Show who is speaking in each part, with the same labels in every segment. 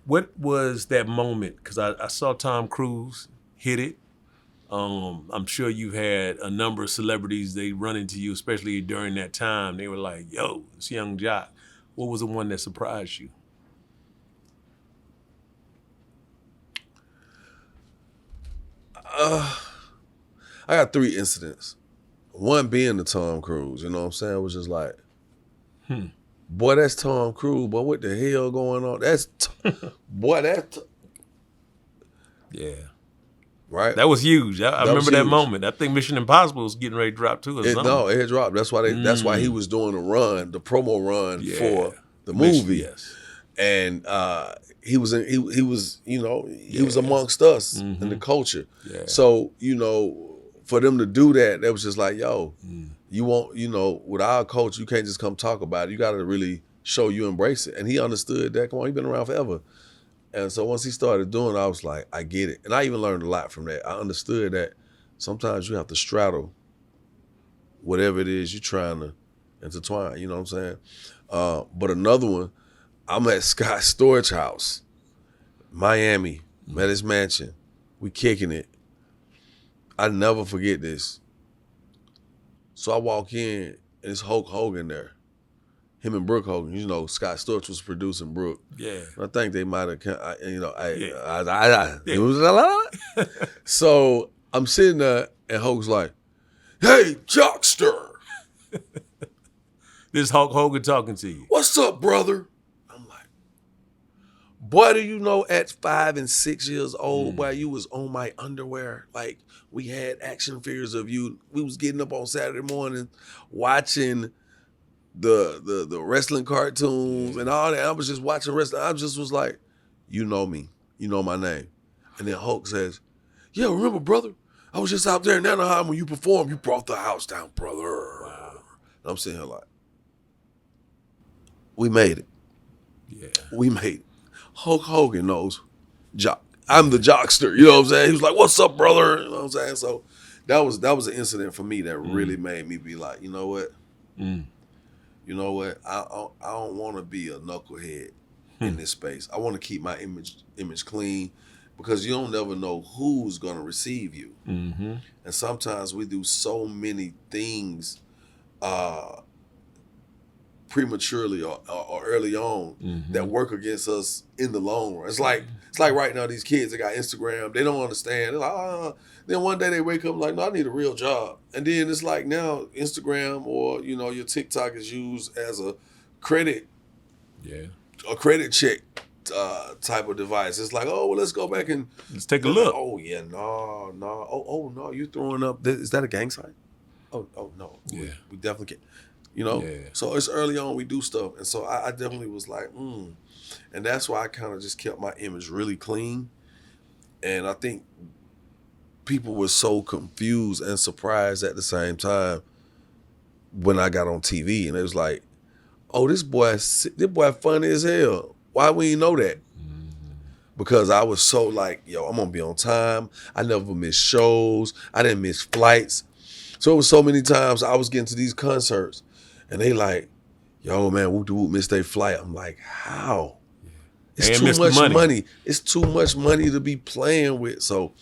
Speaker 1: What was that moment? Because I saw Tom Cruise hit it. I'm sure you've had a number of celebrities, they run into you, especially during that time. They were like, yo, it's Young Jock. What was the one that surprised you?
Speaker 2: I got 3 incidents. One being the Tom Cruise, you know what I'm saying? It was just like, boy, that's Tom Cruise. Boy, what the hell going on? Boy,
Speaker 1: Yeah.
Speaker 2: right?
Speaker 1: That was huge. I
Speaker 2: That was
Speaker 1: remember that
Speaker 2: huge.
Speaker 1: moment. I think Mission Impossible was getting ready to drop too or something.
Speaker 2: No, it had dropped. That's why he was doing the promo run
Speaker 1: Yeah.
Speaker 2: for the movie.
Speaker 1: Yes.
Speaker 2: And he was he was amongst us in the culture.
Speaker 1: Yeah.
Speaker 2: So, for them to do that, that was just like, yo, you won't, with our culture, you can't just come talk about it. You got to really show you embrace it. And he understood that. Come on, he's been around forever. And so once he started doing it, I was like, I get it. And I even learned a lot from that. I understood that sometimes you have to straddle whatever it is you're trying to intertwine, you know what I'm saying? But another one, I'm at Scott's Storage House, Miami, at his mansion. We kicking it. I never forget this. So I walk in, and it's Hulk Hogan there. Him and Brooke Hogan. Scott Storch was producing Brooke.
Speaker 1: Yeah.
Speaker 2: I think they might have,
Speaker 1: Yeah.
Speaker 2: it was a lot. So I'm sitting there, and Hulk's like, hey, Jockster.
Speaker 1: This Hulk Hogan talking to you.
Speaker 2: What's up, brother? I'm like, boy, do you know at 5 and 6 years old, boy, you was on my underwear. Like, we had action figures of you. We was getting up on Saturday morning watching the wrestling cartoons and all that. I was just watching wrestling. I just was like, you know me. You know my name. And then Hulk says, yeah, remember, brother? I was just out there in Anaheim when you performed. You brought the house down, brother. Wow. And I'm sitting here like, we made it.
Speaker 1: Yeah.
Speaker 2: We made it. Hulk Hogan knows Jock. I'm the Jockster. You know what I'm saying? He was like, what's up, brother? You know what I'm saying? So that was an incident for me that really made me be like, you know what? You know what? I don't want to be a knucklehead in this space. I want to keep my image clean because you don't never know who's going to receive you.
Speaker 1: Mm-hmm.
Speaker 2: And sometimes we do so many things prematurely or early on that work against us in the long run. It's like right now these kids that got Instagram, they don't understand. They're like, then one day they wake up like, no, I need a real job. And then it's like now Instagram or your TikTok is used as a credit check type of device. It's like, oh, well, let's go back and
Speaker 1: let's take a look.
Speaker 2: Like, oh yeah, no. Oh no, you throwing up? Is that a gang sign? Oh no.
Speaker 1: Yeah.
Speaker 2: We definitely can't.
Speaker 1: Yeah.
Speaker 2: So it's early on we do stuff. And so I definitely was like, And that's why I kind of just kept my image really clean. And I think people were so confused and surprised at the same time when I got on TV. And it was like, oh, this boy funny as hell. Why we didn't know that? Because I was so like, yo, I'm going to be on time. I never miss shows. I didn't miss flights. So it was so many times I was getting to these concerts and they like, yo, man, whoop missed their flight. I'm like, how? It's too much money. It's too much money to be playing with. So,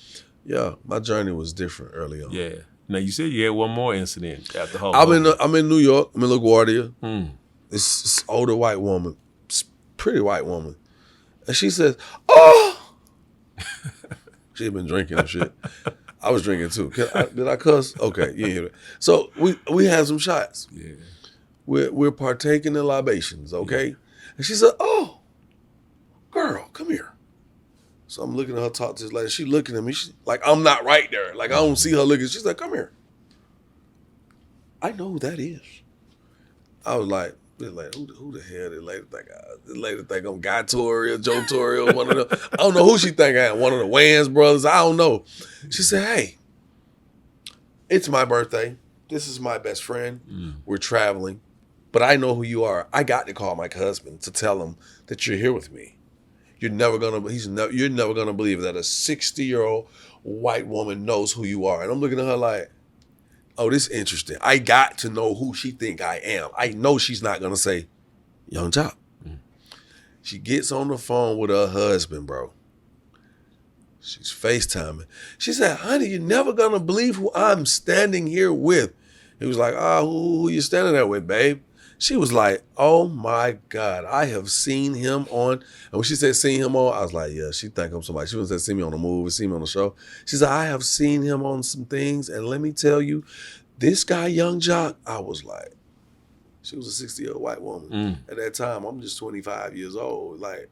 Speaker 2: yeah, my journey was different early on.
Speaker 1: Yeah. Now, you said you had one more incident after Hulk
Speaker 2: I'm
Speaker 1: Hogan.
Speaker 2: in New York. I'm in LaGuardia. This older white woman, pretty white woman. And she says, oh! She had been drinking and shit. I was drinking too. Did I cuss? Okay, you hear it. So we had some shots.
Speaker 1: Yeah.
Speaker 2: We're partaking in libations, okay? Yeah. And she said, oh, girl, come here. So I'm looking at her talk to this lady. She looking at me. She, like, I'm not right there. Like, I don't see her looking. She's like, come here. I know who that is. I was like, who the hell did lady think this lady think I'm Guy Torre or Joe Torre or one of them. I don't know who she think I am. One of the Wayans brothers. I don't know. She said, hey, it's my birthday. This is my best friend. We're traveling. But I know who you are. I got to call my husband to tell him that you're here with me. You're never gonna believe that a 60-year-old white woman knows who you are. And I'm looking at her like, oh, this is interesting. I got to know who she think I am. I know she's not gonna say Young Jock. She gets on the phone with her husband, bro. She's FaceTiming. She said, honey, you're never going to believe who I'm standing here with. He was like, who you standing there with, babe? She was like, oh, my God, I have seen him on. And when she said seen him on, I was like, yeah, she think I'm somebody. She wouldn't say see me on a movie, see me on a show. She said, I have seen him on some things. And let me tell you, this guy, Young Jock, I was like, she was a 60-year-old white woman. At that time, I'm just 25 years old. Like,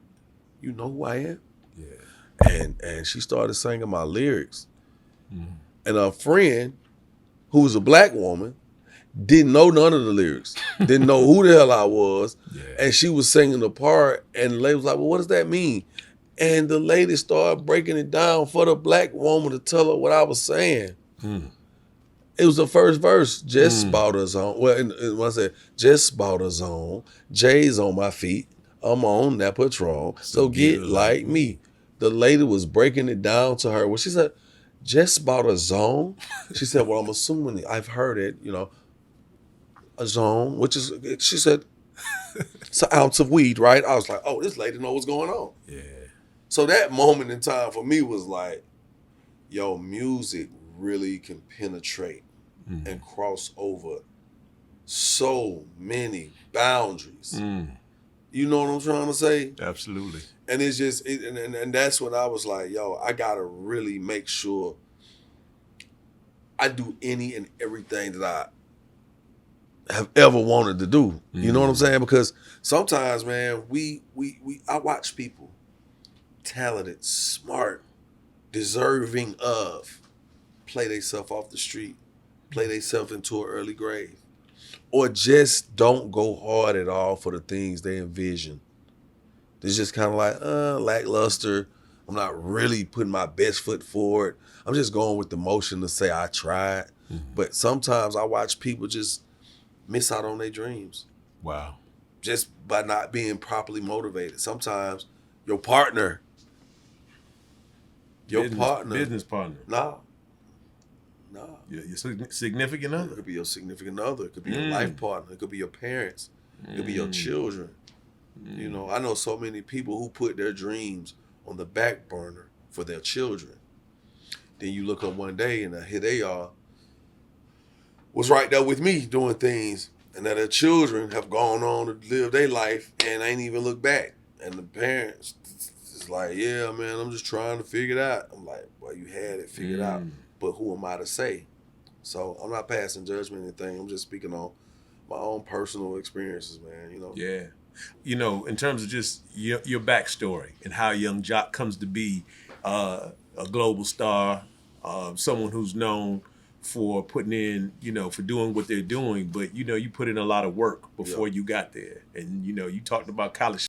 Speaker 2: you know who I am?
Speaker 1: Yeah.
Speaker 2: And she started singing my lyrics. And her friend, who was a black woman, didn't know none of the lyrics, didn't know who the hell I was.
Speaker 1: Yeah.
Speaker 2: And she was singing the part, and the lady was like, well, what does that mean? And the lady started breaking it down for the black woman to tell her what I was saying. It was the first verse. Just bought a zone. Well, when I said, just bought a zone, J's on my feet, I'm on that Patron, so get like me. The lady was breaking it down to her. Well, she said, just bought a zone? She said, well, I'm assuming, I've heard it, a zone, which is, she said, it's an ounce of weed, right? I was like, oh, this lady knows what's going on.
Speaker 1: Yeah.
Speaker 2: So that moment in time for me was like, yo, music really can penetrate and cross over so many boundaries. You know what I'm trying to say?
Speaker 1: Absolutely.
Speaker 2: And it's just, and that's when I was like, yo, I gotta really make sure I do any and everything that I have ever wanted to do. You know what I'm saying? Because sometimes, man, I watch people talented, smart, deserving of play themselves off the street, play themselves into an early grave, or just don't go hard at all for the things they envision. It's just kind of like, lackluster. I'm not really putting my best foot forward. I'm just going with the motion to say I tried. But sometimes I watch people just miss out on their dreams.
Speaker 1: Wow.
Speaker 2: Just by not being properly motivated. Sometimes your partner,
Speaker 1: business partner.
Speaker 2: Nah.
Speaker 1: Your significant
Speaker 2: It
Speaker 1: other.
Speaker 2: could be your significant other. It could be your life partner. It could be your parents. It could be your children. I know so many people who put their dreams on the back burner for their children. Then you look up one day and here they are, was right there with me doing things, and that their children have gone on to live their life and ain't even look back. And the parents is like, yeah, man, I'm just trying to figure it out. I'm like, well, you had it figured out, but who am I to say? So I'm not passing judgment or anything. I'm just speaking on my own personal experiences, man.
Speaker 1: Yeah. In terms of just your backstory and how Young Jock comes to be a global star, someone who's known for putting in, for doing what they're doing, but you put in a lot of work before you got there. And you talked about college